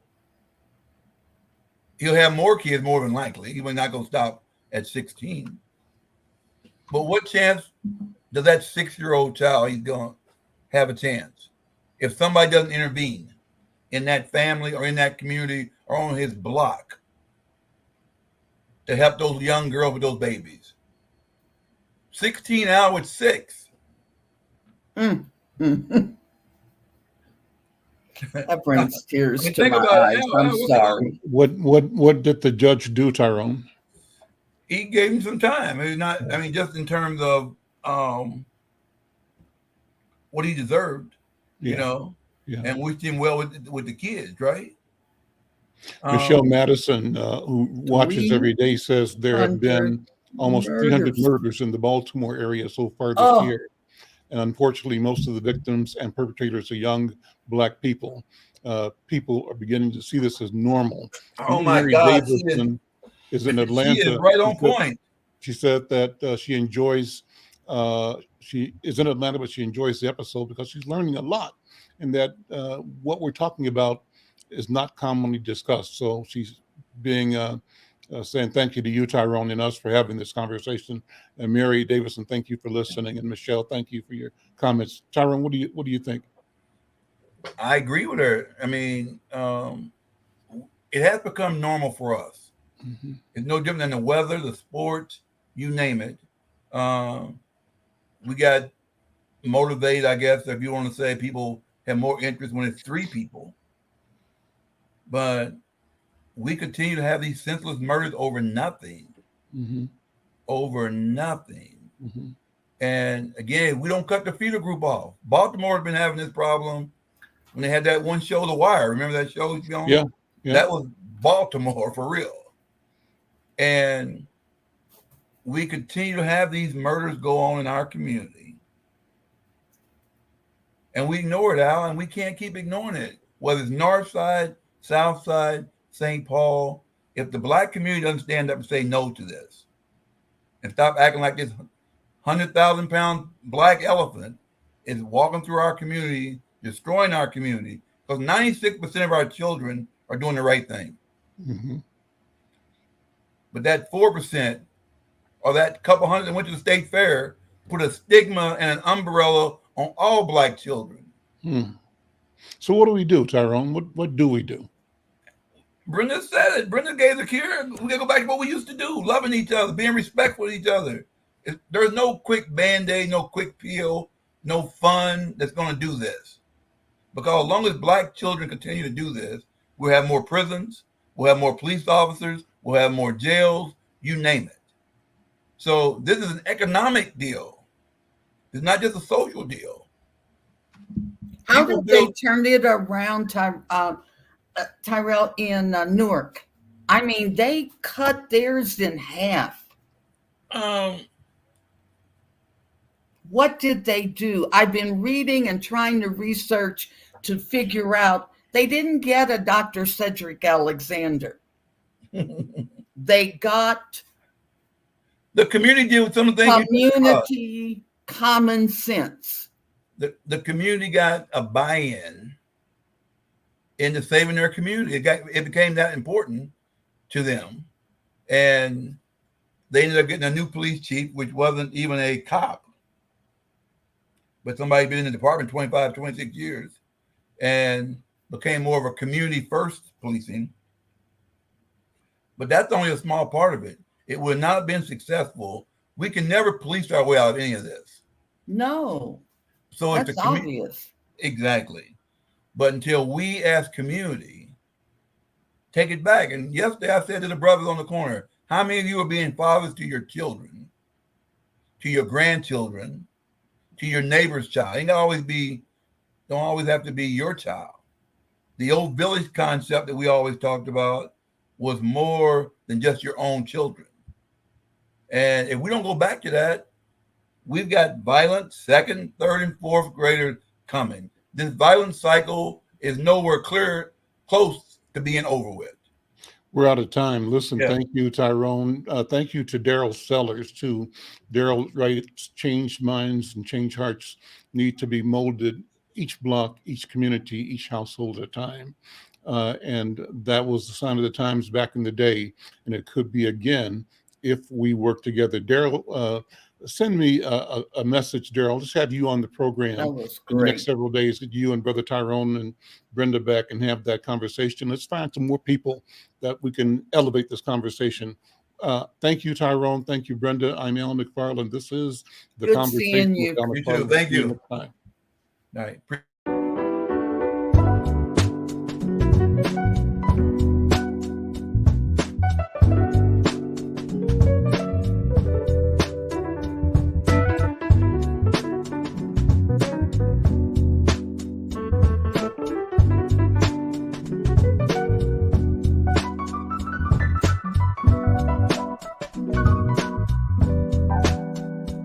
He'll have more kids, more than likely. He will not go stop at 16. But what chance does that 6-year-old child, he's going to have a chance if somebody doesn't intervene in that family or in that community or on his block to help those young girls with those babies? 16 out with 6. That brings tears to Think my about eyes. it. I'm sorry. What did the judge do, Tyrone? He gave him some time. It's not, I mean, just in terms of what he deserved, you know, and wished him well with the kids, right? Michelle Madison, who watches every day, says there have been almost 300 murders in the Baltimore area so far this year. And unfortunately, most of the victims and perpetrators are young Black people. People are beginning to see this as normal. Oh my Mary God. Davidson is in Atlanta. She is right on point. She said that she enjoys, she is in Atlanta, but she enjoys the episode because she's learning a lot. And that what we're talking about is not commonly discussed. So she's being saying thank you to you, Tyrone, and us for having this conversation. And Mary Davison, thank you for listening. And Michelle, thank you for your comments. Tyrone, what do you think? I agree with her. I mean, it has become normal for us. Mm-hmm. It's no different than the weather, the sports, you name it. We got motivated, I guess, if you want to say people have more interest when it's 3 people. But we continue to have these senseless murders over nothing. Mm-hmm. Over nothing. Mm-hmm. And again, we don't cut the feeder group off. Baltimore has been having this problem when they had that one show, The Wire. Remember that show? Yeah. That was Baltimore for real. And we continue to have these murders go on in our community. And we ignore it, Al, and we can't keep ignoring it. Whether it's North Side, South Side, St. Paul, if the Black community doesn't stand up and say no to this and stop acting like this 100,000-pound black elephant is walking through our community, destroying our community, because 96% of our children are doing the right thing. Mm-hmm. But that 4% or that couple hundred that went to the state fair put a stigma and an umbrella on all Black children. So what do we do, Tyrone? What do we do? Brenda said it. Brenda gave the cure. We got to go back to what we used to do, loving each other, being respectful of each other. There's no quick Band-Aid, no quick pill, no fun that's going to do this. Because as long as Black children continue to do this, we'll have more prisons, we'll have more police officers, we'll have more jails, you name it. So this is an economic deal. It's not just a social deal. How did they turn it around, Tyrell, in Newark? I mean, they cut theirs in half. What did they do? I've been reading and trying to research to figure out. They didn't get a Dr. Cedric Alexander. They got the community deal with some of the things. Community common sense. The community got a buy-in into saving their community. It became that important to them. And they ended up getting a new police chief, which wasn't even a cop, but somebody been in the department 25, 26 years and became more of a community first policing. But that's only a small part of it. It would not have been successful. We can never police our way out of any of this. No. So that's it's obvious. Exactly. But until we as community take it back. And yesterday I said to the brothers on the corner, how many of you are being fathers to your children, to your grandchildren, to your neighbor's child? It ain't always be don't always have to be your child. The old village concept that we always talked about was more than just your own children. And if we don't go back to that, we've got violent second, third, and fourth graders coming. This violent cycle is nowhere close to being over with. We're out of time. Listen, Yeah. Thank you, Tyrone. Thank you to Daryl Sellers, too. Daryl writes, change minds and change hearts need to be molded each block, each community, each household at a time. And that was the sign of the times back in the day. And it could be again if we work together. Daryl, send me a message, Daryl. I'll just have you on the program That was in the next great. several days, that you and Brother Tyrone and Brenda back and have that conversation. Let's find some more people that we can elevate this conversation. Thank you, Tyrone. Thank you, Brenda. I'm Alan McFarlane. This is the Good conversation seeing with you. Alan You too. McFarlane. Thank See you you. next time. All right.